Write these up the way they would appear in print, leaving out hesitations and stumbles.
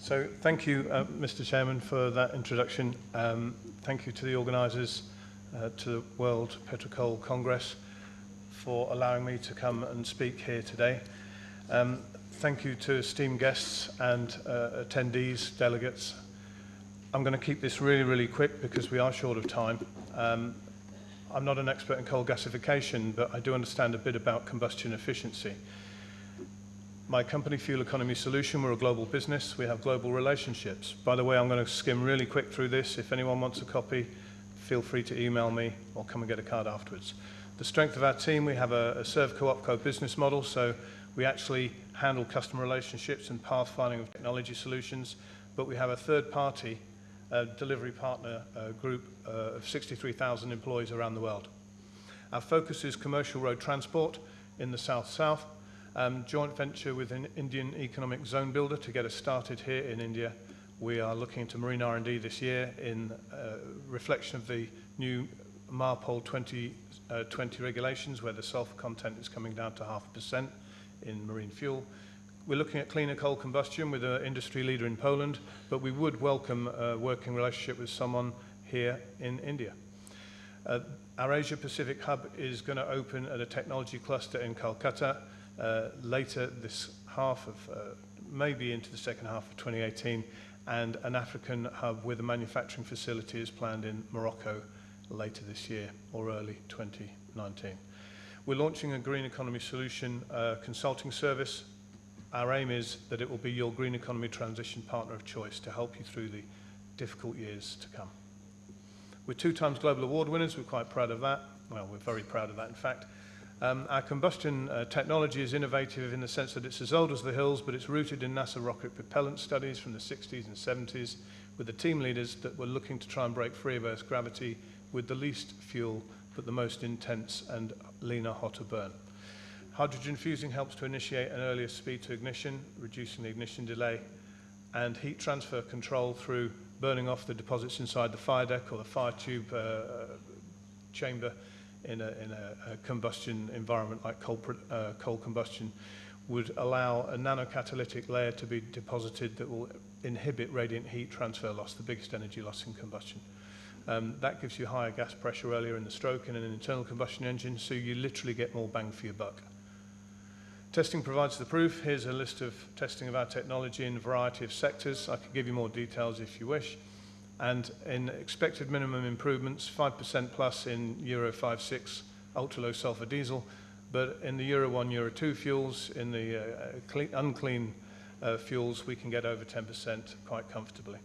So thank you, Mr. Chairman, for that introduction. Thank you to the organisers, to the World PetroCoal Congress, for allowing me to come and speak here today. Thank you to esteemed guests and attendees, delegates. I'm going to keep this really, really quick because we are short of time. I'm not an expert in coal gasification, but I do understand a bit about combustion efficiency. My company, Fuel Economy Solution, we're a global business. We have global relationships. By the way, I'm going to skim really quick through this. If anyone wants a copy, feel free to email me or come and get a card afterwards. The strength of our team, we have a serve-co-opco business model, so we actually handle customer relationships and pathfinding of technology solutions, but we have a third-party delivery partner group of 63,000 employees around the world. Our focus is commercial road transport in the south-south, joint venture with an Indian economic zone builder to get us started here in India. We are looking into marine R&D this year in reflection of the new MARPOL 2020 regulations, where the sulfur content is coming down to 0.5% in marine fuel. We're looking at cleaner coal combustion with an industry leader in Poland, but we would welcome a working relationship with someone here in India. Our Asia Pacific hub is going to open at a technology cluster in Calcutta later this half of, maybe into the second half of 2018, and an African hub with a manufacturing facility is planned in Morocco later this year or early 2019. We're launching a green economy solution consulting service. Our aim is that it will be your green economy transition partner of choice to help you through the difficult years to come. We're 2 times global award winners. We're quite proud of that. Well, we're very proud of that, in fact. Our combustion technology is innovative in the sense that it's as old as the hills, but it's rooted in NASA rocket propellant studies from the 60s and 70s with the team leaders that were looking to try and break free of Earth's gravity with the least fuel, but the most intense and leaner, hotter burn. Hydrogen fusing helps to initiate an earlier speed to ignition, reducing the ignition delay, and heat transfer control through burning off the deposits inside the fire deck or the fire tube chamber in a combustion environment like coal combustion would allow a nanocatalytic layer to be deposited that will inhibit radiant heat transfer loss, the biggest energy loss in combustion. That gives you higher gas pressure earlier in the stroke in an internal combustion engine, so you literally get more bang for your buck. Testing provides the proof. Here's a list of testing of our technology in a variety of sectors. I could give you more details if you wish. And in expected minimum improvements, 5% plus in Euro 5-6 ultra-low sulfur diesel, but in the Euro 1, Euro 2 fuels, in the unclean fuels, we can get over 10% quite comfortably.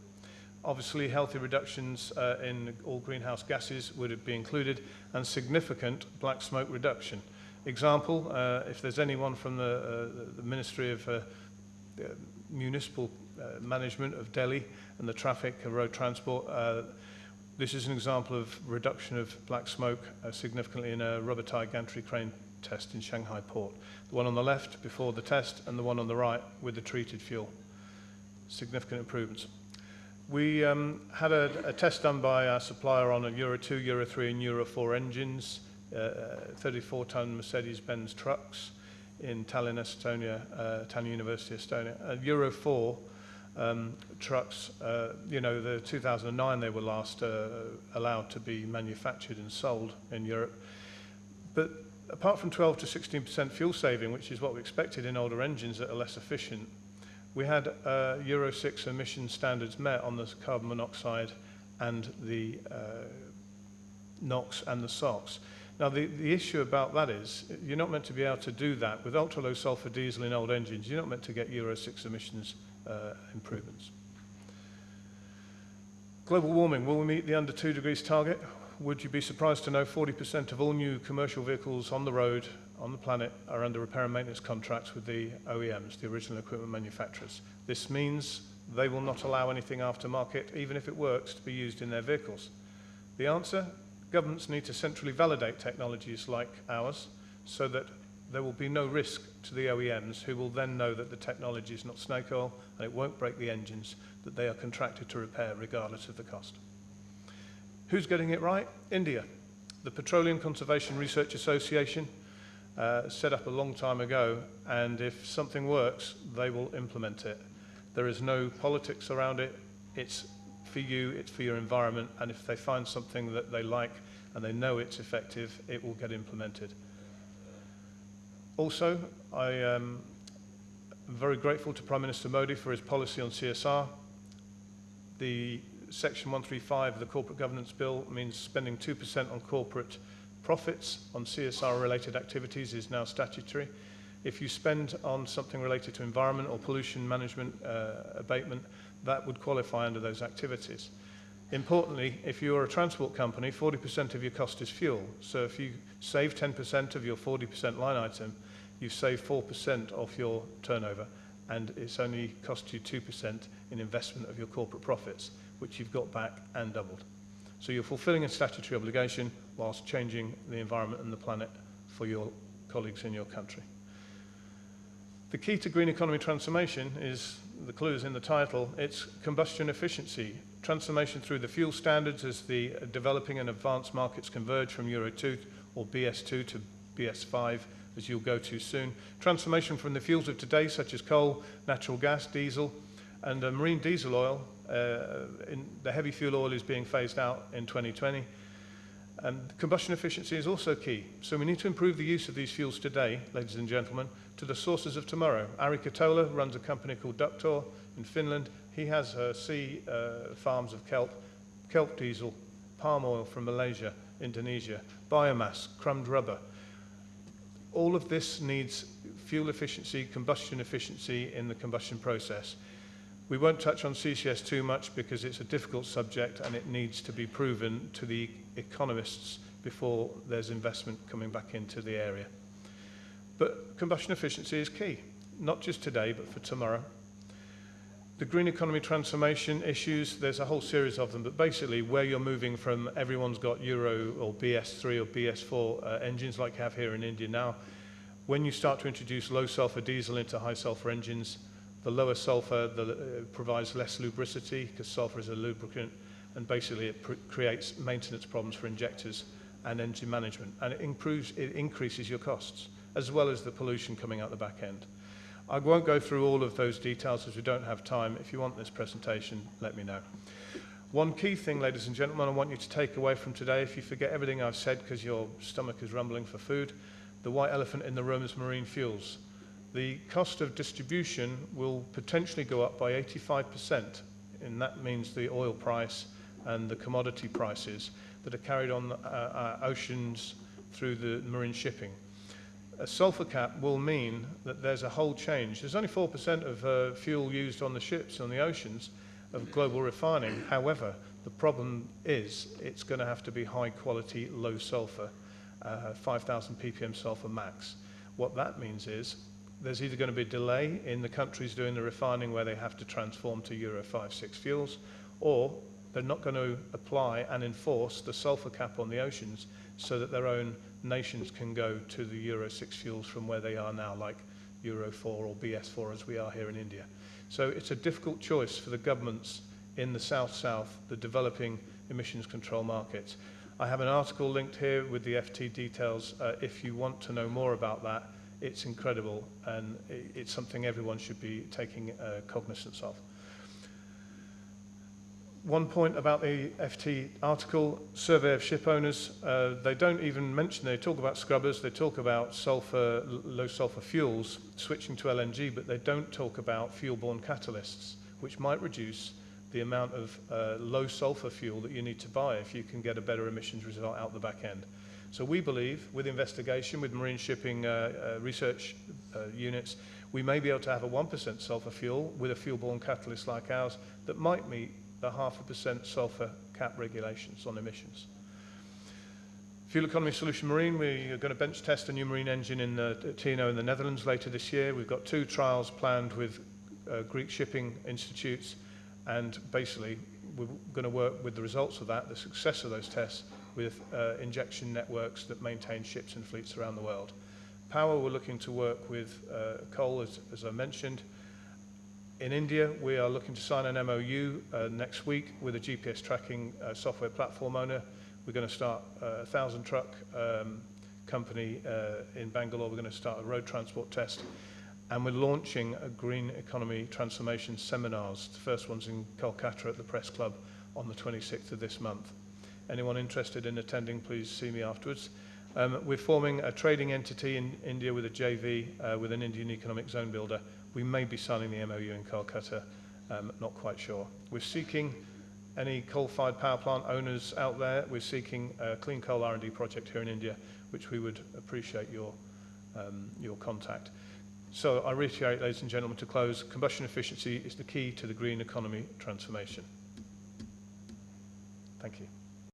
Obviously, healthy reductions in all greenhouse gases would be included, and significant black smoke reduction. Example, if there's anyone from the Ministry of Municipal Management of Delhi and the traffic of road transport, this is an example of reduction of black smoke significantly in a rubber-tied gantry crane test in Shanghai port. The one on the left before the test and the one on the right with the treated fuel. Significant improvements. We had a test done by our supplier on a Euro 2, Euro 3 and Euro 4 engines, 34-ton Mercedes-Benz trucks in Tallinn, Estonia, Tallinn University, Estonia. Euro 4 trucks, the 2009 they were last allowed to be manufactured and sold in Europe. But apart from 12 to 16% fuel saving, which is what we expected in older engines that are less efficient, we had Euro 6 emission standards met on the carbon monoxide and the NOx and the SOx. Now, the issue about that is you're not meant to be able to do that. With ultra-low sulfur diesel in old engines, you're not meant to get Euro 6 emissions improvements. Global warming, will we meet the under 2 degrees target? Would you be surprised to know 40% of all new commercial vehicles on the road on the planet are under repair and maintenance contracts with the OEMs, the original equipment manufacturers. This means they will not allow anything aftermarket, even if it works, to be used in their vehicles. The answer? Governments need to centrally validate technologies like ours so that there will be no risk to the OEMs, who will then know that the technology is not snake oil and it won't break the engines that they are contracted to repair regardless of the cost. Who's getting it right? India. The Petroleum Conservation Research Association set up a long time ago, and if something works, they will implement it. There is no politics around it. It's for you, it's for your environment, and if they find something that they like and they know it's effective, it will get implemented. Also, I am very grateful to Prime Minister Modi for his policy on CSR. The Section 135 of the Corporate Governance Bill means spending 2% on corporate profits on CSR-related activities is now statutory. If you spend on something related to environment or pollution management abatement, that would qualify under those activities. Importantly, if you're a transport company, 40% of your cost is fuel. So if you save 10% of your 40% line item, you save 4% of your turnover, and it's only cost you 2% in investment of your corporate profits, which you've got back and doubled. So you're fulfilling a statutory obligation whilst changing the environment and the planet for your colleagues in your country. The key to green economy transformation is, the clue is in the title, it's combustion efficiency. Transformation through the fuel standards as the developing and advanced markets converge from Euro 2 or BS2 to BS5, as you'll go to soon. Transformation from the fuels of today, such as coal, natural gas, diesel, and marine diesel oil. The heavy fuel oil is being phased out in 2020. And combustion efficiency is also key. So we need to improve the use of these fuels today, ladies and gentlemen, to the sources of tomorrow. Ari Katola runs a company called Ductor in Finland. He has sea farms of kelp diesel, palm oil from Malaysia, Indonesia, biomass, crumbed rubber. All of this needs fuel efficiency, combustion efficiency in the combustion process. We won't touch on CCS too much because it's a difficult subject and it needs to be proven to the economists before there's investment coming back into the area. But combustion efficiency is key, not just today, but for tomorrow. The green economy transformation issues, there's a whole series of them, but basically where you're moving from, everyone's got Euro or BS3 or BS4 engines like you have here in India now. When you start to introduce low sulfur diesel into high sulfur engines, the lower sulfur provides less lubricity because sulfur is a lubricant, and basically it creates maintenance problems for injectors and engine management, and it increases your costs as well as the pollution coming out the back end. I won't go through all of those details as we don't have time. If you want this presentation, let me know. One key thing, ladies and gentlemen, I want you to take away from today, if you forget everything I've said because your stomach is rumbling for food, the white elephant in the room is marine fuels. The cost of distribution will potentially go up by 85%, and that means the oil price and the commodity prices that are carried on our oceans through the marine shipping. A sulfur cap will mean that there's a whole change. There's only 4% of fuel used on the ships on the oceans of global refining. However, the problem is it's going to have to be high quality, low sulfur, 5,000 ppm sulfur max. What that means is there's either going to be a delay in the countries doing the refining where they have to transform to Euro 5, 6 fuels, or they're not going to apply and enforce the sulfur cap on the oceans so that their own nations can go to the Euro 6 fuels from where they are now, like Euro 4 or BS4 as we are here in India. So it's a difficult choice for the governments in the South-South, the developing emissions control markets. I have an article linked here with the FT details. If you want to know more about that, it's incredible, and it's something everyone should be taking cognizance of. One point about the FT article, survey of ship owners, they don't even mention, they talk about scrubbers, they talk about sulfur, low sulfur fuels, switching to LNG, but they don't talk about fuel-borne catalysts, which might reduce the amount of low sulfur fuel that you need to buy if you can get a better emissions result out the back end. So we believe, with investigation, with marine shipping research units, we may be able to have a 1% sulfur fuel with a fuel-borne catalyst like ours that might meet the 0.5% sulfur cap regulations on emissions. Fuel Economy Solution Marine, we are going to bench test a new marine engine in Keynote in the Netherlands later this year. We've got 2 trials planned with Greek shipping institutes, and basically we're going to work with the results of that, the success of those tests, with injection networks that maintain ships and fleets around the world. Power, we're looking to work with coal, as I mentioned. In India, we are looking to sign an MOU next week with a GPS tracking software platform owner. We're going to start a 1,000 truck company in Bangalore. We're going to start a road transport test. And we're launching a green economy transformation seminars. The first one's in Kolkata at the Press Club on the 26th of this month. Anyone interested in attending, please see me afterwards. We're forming a trading entity in India with a JV with an Indian economic zone builder. We may be signing the MOU in Kolkata, not quite sure. We're seeking any coal-fired power plant owners out there. We're seeking a clean coal R&D project here in India, which we would appreciate your contact. So I reiterate, ladies and gentlemen, to close, combustion efficiency is the key to the green economy transformation. Thank you.